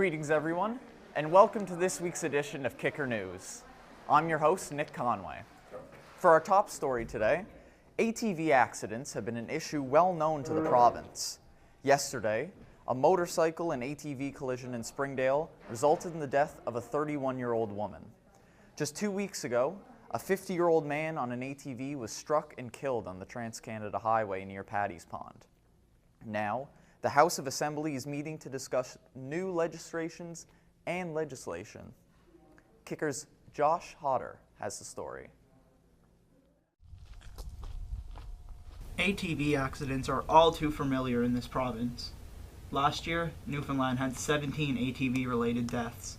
Greetings everyone, and welcome to this week's edition of Kicker News. I'm your host, Nick Conway. For our top story today, ATV accidents have been an issue well known to the province. Yesterday, a motorcycle and ATV collision in Springdale resulted in the death of a 31-year-old woman. Just 2 weeks ago, a 50-year-old man on an ATV was struck and killed on the Trans-Canada Highway near Paddy's Pond. Now, the House of Assembly is meeting to discuss new legislations and legislation. Kicker's Josh Hodder has the story. ATV accidents are all too familiar in this province. Last year, Newfoundland had 17 ATV-related deaths.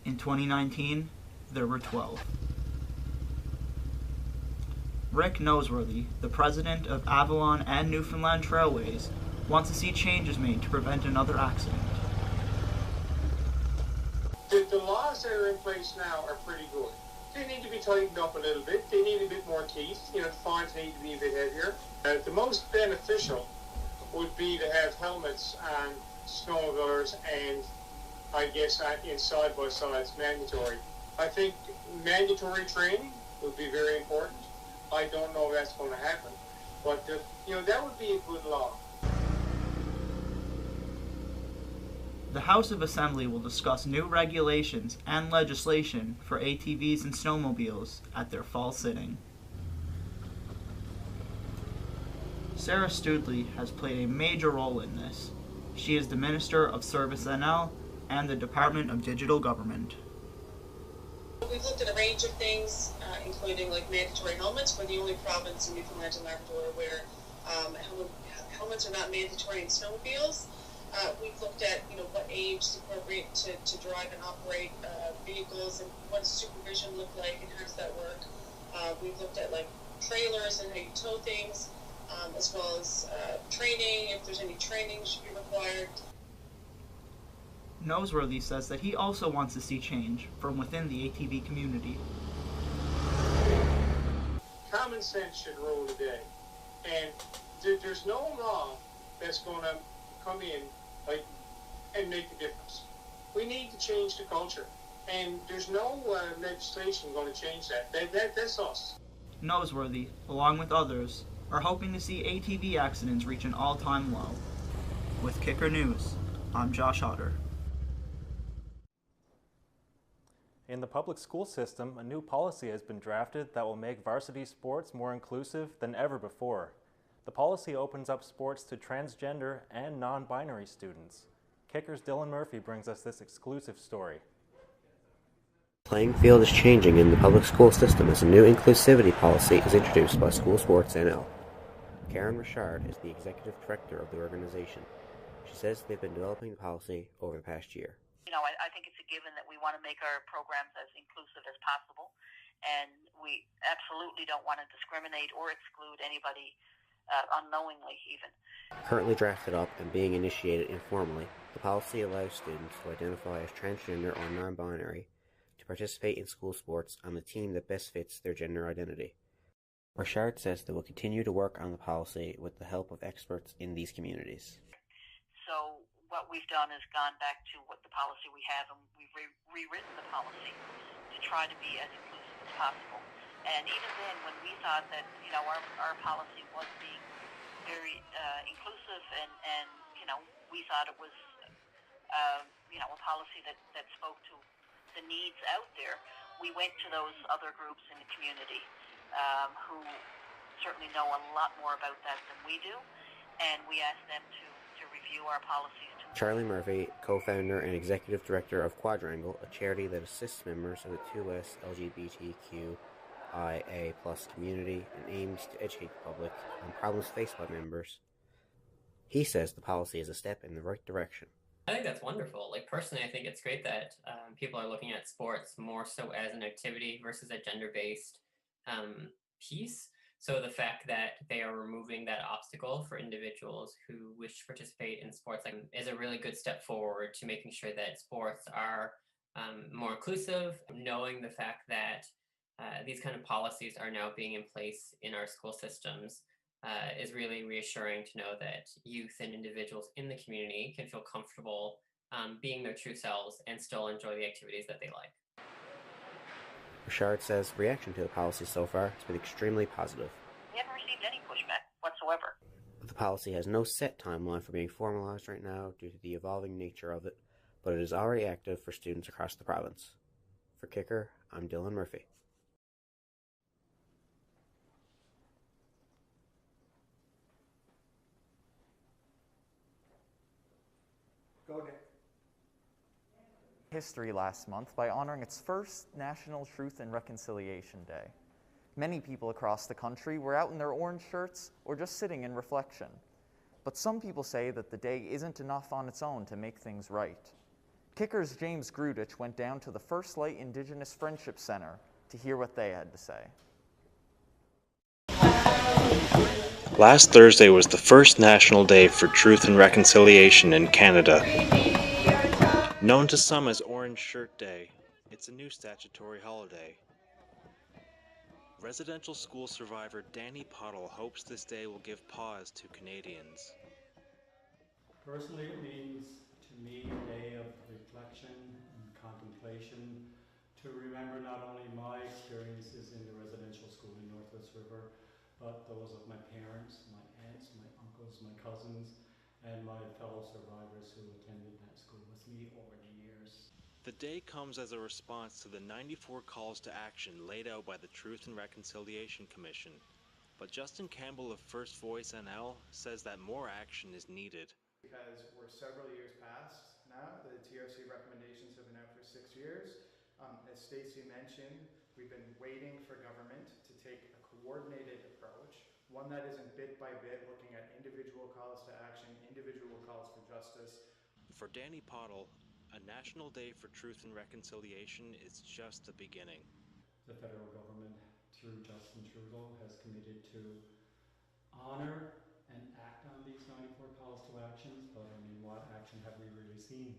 In 2019, there were 12. Rick Noseworthy, the president of Avalon and Newfoundland Trailways, wants to see changes made to prevent another accident. The laws that are in place now are pretty good. They need to be tightened up a little bit. They need a bit more teeth. The fines need to be a bit heavier. The most beneficial would be to have helmets on snowmobilers, and I guess in side-by-sides mandatory. I think mandatory training would be very important. I don't know if that's going to happen, but that would be a good law. The House of Assembly will discuss new regulations and legislation for ATVs and snowmobiles at their fall sitting. Sarah Studley has played a major role in this. She is the Minister of Service NL and the Department of Digital Government. We've looked at a range of things, including mandatory helmets. We're the only province in Newfoundland and Labrador where helmets are not mandatory in snowmobiles. We've looked at what age is appropriate to drive and operate vehicles, and what does supervision look like, and how does that work. We've looked at trailers and how you tow things, as well as training, if there's any training should be required. Noseworthy says that he also wants to see change from within the ATV community. Common sense should rule today, and there's no law that's going to come in and make a difference. We need to change the culture, and there's no legislation going to change that. That's us. Noseworthy, along with others, are hoping to see ATV accidents reach an all-time low. With Kicker News, I'm Josh Hodder. In the public school system, a new policy has been drafted that will make varsity sports more inclusive than ever before. The policy opens up sports to transgender and non-binary students. Kicker's Dylan Murphy brings us this exclusive story. The playing field is changing in the public school system as a new inclusivity policy is introduced by School Sports NL. Karen Richard is the executive director of the organization. She says they've been developing the policy over the past year. I think it's a given that we want to make our programs as inclusive as possible, and we absolutely don't want to discriminate or exclude anybody unknowingly even. Currently drafted up and being initiated informally, the policy allows students who identify as transgender or non-binary to participate in school sports on the team that best fits their gender identity. Richard says they will continue to work on the policy with the help of experts in these communities. So what we've done is gone back to what the policy we have, and we've rewritten the policy to try to be as inclusive as possible. And even then, when we thought that our policy was being very inclusive, and we thought it was a policy that spoke to the needs out there, we went to those other groups in the community who certainly know a lot more about that than we do, and we asked them to review our policies. Charlie Murphy, co-founder and executive director of Quadrangle, a charity that assists members of the 2S LGBTQIA+ community and aims to educate the public on problems faced by members. He says the policy is a step in the right direction. I think that's wonderful. Personally, I think it's great that people are looking at sports more so as an activity versus a gender-based piece. So the fact that they are removing that obstacle for individuals who wish to participate in sports is a really good step forward to making sure that sports are more inclusive, knowing the fact that these kind of policies are now being in place in our school systems is really reassuring to know that youth and individuals in the community can feel comfortable being their true selves and still enjoy the activities that they like. Richard says reaction to the policy so far has been extremely positive. We haven't received any pushback whatsoever. The policy has no set timeline for being formalized right now due to the evolving nature of it, but it is already active for students across the province. For Kicker, I'm Dylan Murphy. Go, Nick. History last month by honoring its first National Truth and Reconciliation Day. Many people across the country were out in their orange shirts or just sitting in reflection. But some people say that the day isn't enough on its own to make things right. Kicker's James Grudic went down to the First Light Indigenous Friendship Center to hear what they had to say. Last Thursday was the first National Day for Truth and Reconciliation in Canada. Known to some as Orange Shirt Day, it's a new statutory holiday. Residential school survivor Danny Pottle hopes this day will give pause to Canadians. Personally, it means to me a day of reflection and contemplation to remember not only my experiences in the residential school in Northwest River, but those of my parents, my aunts, my uncles, my cousins, and my fellow survivors who attended that school with me over the years. The day comes as a response to the 94 calls to action laid out by the Truth and Reconciliation Commission. But Justin Campbell of First Voice NL says that more action is needed. Because we're several years past now, the TRC recommendations have been out for 6 years. As Stacey mentioned, we've been waiting for government to take a coordinated approach, one that isn't bit by bit looking at individual calls to action, individual calls for justice. For Danny Pottle, a National Day for Truth and Reconciliation is just the beginning. The federal government, through Justin Trudeau, has committed to honor and act on these 94 calls to actions, but I mean, what action have we really seen?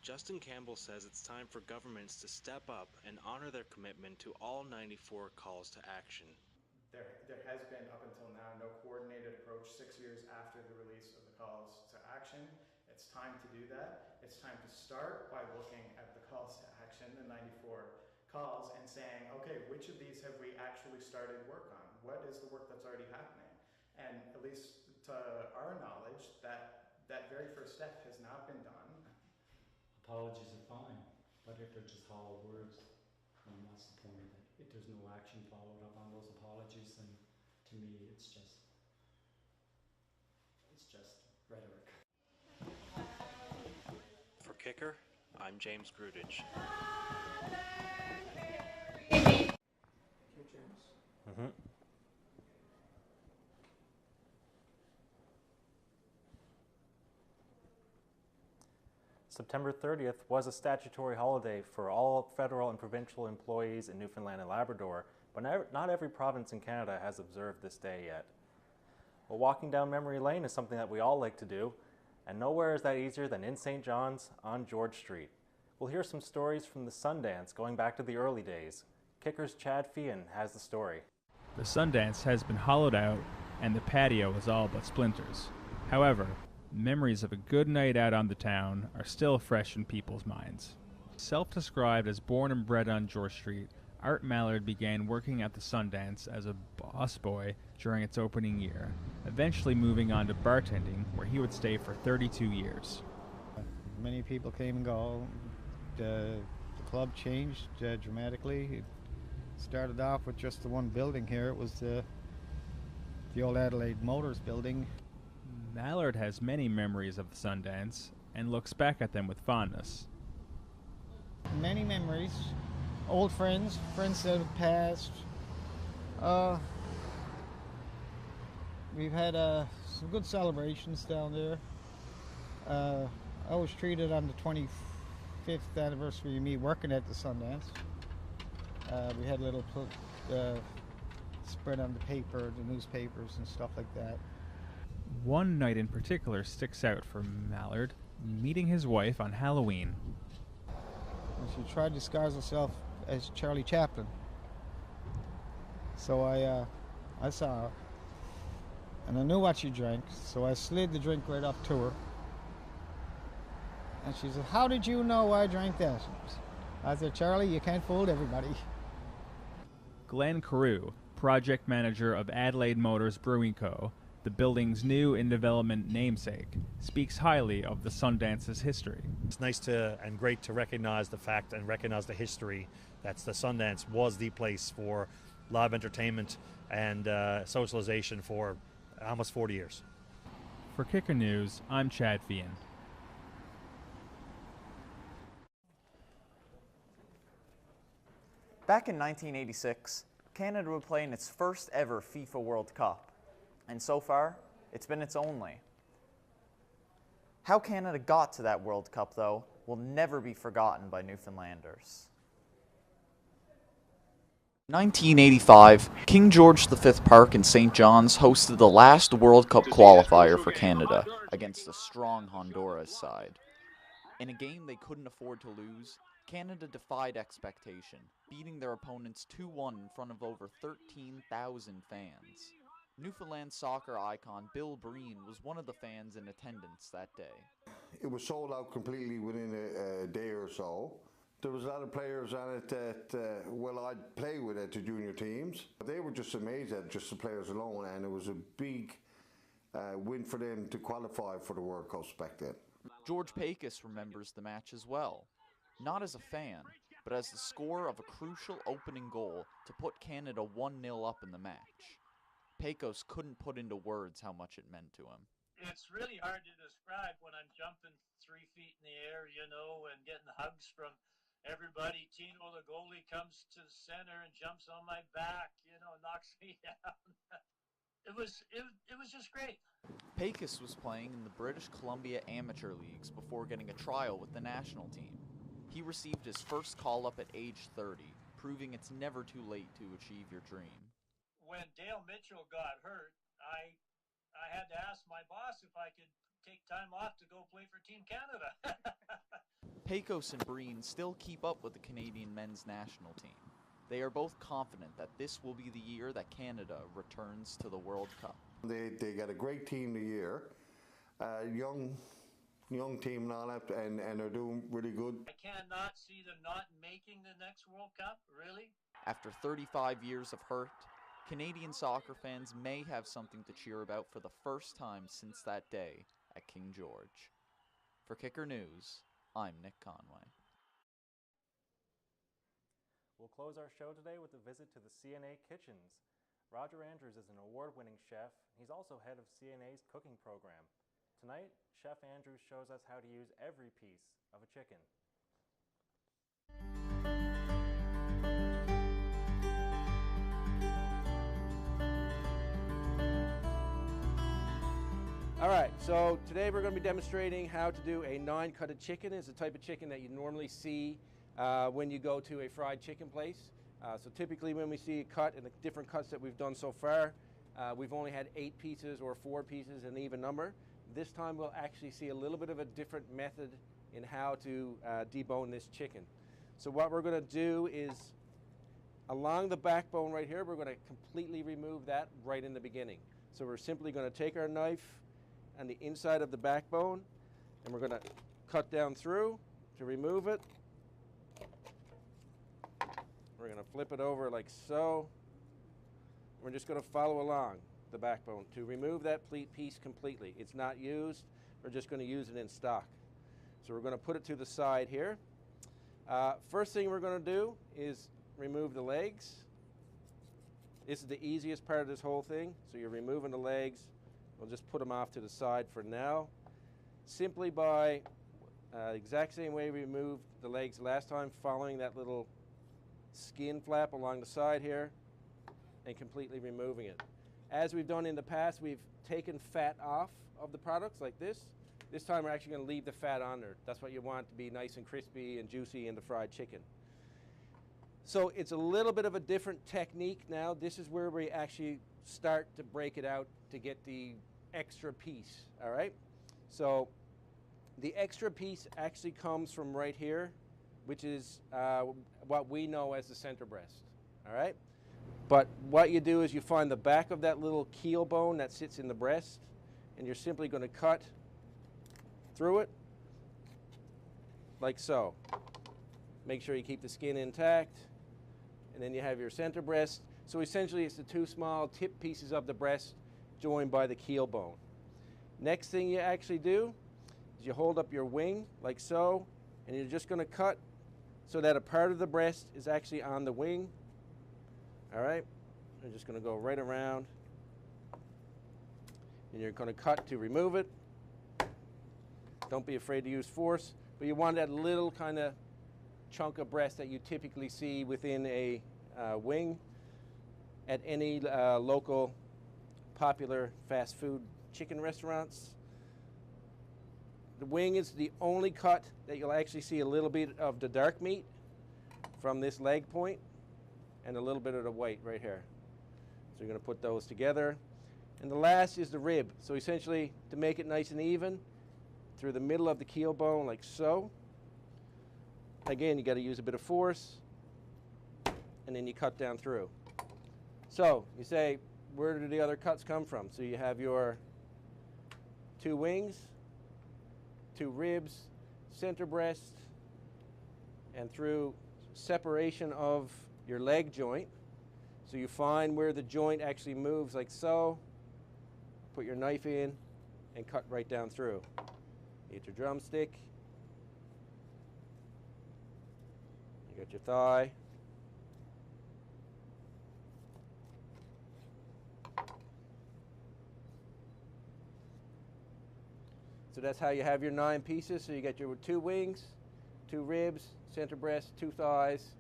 Justin Campbell says it's time for governments to step up and honor their commitment to all 94 calls to action. There has been, up until now, no coordinated approach 6 years after the release of the calls to action. It's time to do that. It's time to start by looking at the calls to action, the 94 calls, and saying, okay, which of these have we actually started work on? What is the work that's already happening? And at least to our knowledge, that very first step has not been done. Apologies are fine, but if they're just hollow words, then what's the point of it? If there's no action followed up on those apologies, then to me it's just rhetoric. For Kicker, I'm James Grudic. September 30th was a statutory holiday for all federal and provincial employees in Newfoundland and Labrador, but not every province in Canada has observed this day yet. Well, walking down memory lane is something that we all like to do, and nowhere is that easier than in St. John's on George Street. We'll hear some stories from the Sundance going back to the early days. Kicker's Chad Feehan has the story. The Sundance has been hollowed out, and the patio is all but splinters. However, memories of a good night out on the town are still fresh in people's minds. Self-described as born and bred on George Street, Art Mallard began working at the Sundance as a busboy during its opening year, eventually moving on to bartending, where he would stay for 32 years. Many people came and go. The club changed dramatically. It started off with just the one building here. It was the old Adelaide Motors building. Mallard has many memories of the Sundance and looks back at them with fondness. Many memories. Old friends that have passed. We've had some good celebrations down there. I was treated on the 25th anniversary of me working at the Sundance. We had a little spread on the paper, the newspapers and stuff like that. One night in particular sticks out for Mallard, meeting his wife on Halloween. And she tried to disguise herself as Charlie Chaplin. So I saw her, and I knew what she drank, so I slid the drink right up to her. And she said, how did you know I drank that? I said, Charlie, you can't fool everybody. Glenn Carew, project manager of Adelaide Motors Brewing Co., the building's new in development namesake, speaks highly of the Sundance's history. It's nice to and great to recognize the fact and recognize the history that the Sundance was the place for live entertainment and socialization for almost 40 years. For Kicker News, I'm Chad Fian. Back in 1986, Canada would play in its first ever FIFA World Cup, and so far, it's been its only. How Canada got to that World Cup, though, will never be forgotten by Newfoundlanders. 1985, King George V Park in St. John's hosted the last World Cup qualifier for Canada against a strong Honduras side. In a game they couldn't afford to lose, Canada defied expectation, beating their opponents 2-1 in front of over 13,000 fans. Newfoundland soccer icon Bill Breen was one of the fans in attendance that day. It was sold out completely within a day or so. There was a lot of players on it that, I'd play with at the junior teams. They were just amazed at just the players alone, and it was a big win for them to qualify for the World Cup back then. George Pecos remembers the match as well, not as a fan, but as the scorer of a crucial opening goal to put Canada 1-0 up in the match. Pecos couldn't put into words how much it meant to him. It's really hard to describe when I'm jumping 3 feet in the air, and getting hugs from everybody. Tino, the goalie, comes to the center and jumps on my back, knocks me down. It was just great. Pecos was playing in the British Columbia amateur leagues before getting a trial with the national team. He received his first call-up at age 30, proving it's never too late to achieve your dream. When Dale Mitchell got hurt, I had to ask my boss if I could take time off to go play for Team Canada. Pecos and Breen still keep up with the Canadian men's national team. They are both confident that this will be the year that Canada returns to the World Cup. They got a great team the year, young team and all that, and they're doing really good. I cannot see them not making the next World Cup, really. After 35 years of hurt, Canadian soccer fans may have something to cheer about for the first time since that day at King George. For Kicker News, I'm Nick Conway. We'll close our show today with a visit to the CNA kitchens. Roger Andrews is an award-winning chef. He's also head of CNA's cooking program. Tonight, Chef Andrews shows us how to use every piece of a chicken. All right, so today we're going to be demonstrating how to do a non-cutted chicken. It's the type of chicken that you normally see when you go to a fried chicken place. So typically when we see a cut and the different cuts that we've done so far, we've only had 8 pieces or 4 pieces, an even number. This time we'll actually see a little bit of a different method in how to debone this chicken. So what we're going to do is along the backbone right here, we're going to completely remove that right in the beginning. So we're simply going to take our knife and the inside of the backbone, and we're going to cut down through to remove it. We're going to flip it over like so. We're just going to follow along the backbone to remove that piece completely. It's not used. We're just going to use it in stock. So we're going to put it to the side here. First thing we're going to do is remove the legs. This is the easiest part of this whole thing. So you're removing the legs. We'll just put them off to the side for now. Simply by exact same way we removed the legs last time, following that little skin flap along the side here and completely removing it. As we've done in the past, we've taken fat off of the products like this. This time we're actually going to leave the fat on there. That's what you want to be nice and crispy and juicy in the fried chicken. So it's a little bit of a different technique now. This is where we actually start to break it out to get the extra piece, all right? So the extra piece actually comes from right here, which is what we know as the center breast, all right? But what you do is you find the back of that little keel bone that sits in the breast, and you're simply going to cut through it like so. Make sure you keep the skin intact. And then you have your center breast. So essentially it's the two small tip pieces of the breast joined by the keel bone. Next thing you actually do is you hold up your wing like so, and you're just going to cut so that a part of the breast is actually on the wing. All right, I'm just going to go right around, and you're going to cut to remove it. Don't be afraid to use force, but you want that little kind of chunk of breast that you typically see within a wing at any local popular fast food chicken restaurants. The wing is the only cut that you'll actually see a little bit of the dark meat from this leg point and a little bit of the white right here. So you're going to put those together. And the last is the rib. So essentially, to make it nice and even, through the middle of the keel bone like so. Again, you got to use a bit of force, and then you cut down through. So you say, where do the other cuts come from? So you have your two wings, two ribs, center breast, and through separation of your leg joint. So you find where the joint actually moves like so, put your knife in, and cut right down through. Get your drumstick, you got your thigh, so that's how you have your 9 pieces. So you got your 2 wings, 2 ribs, center breast, 2 thighs,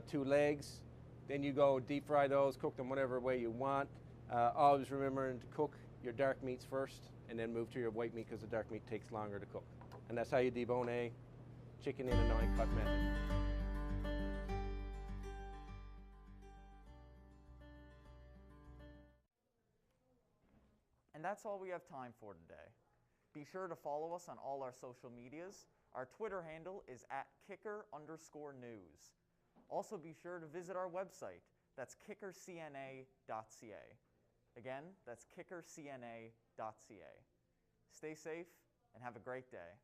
2 legs. Then you go deep fry those, cook them whatever way you want. Always remembering to cook your dark meats first and then move to your white meat because the dark meat takes longer to cook. And that's how you debone a chicken in a 9-cut method. And that's all we have time for today. Be sure to follow us on all our social medias. Our Twitter handle is @kicker_news. Also be sure to visit our website. That's kickercna.ca. Again, that's kickercna.ca. Stay safe and have a great day.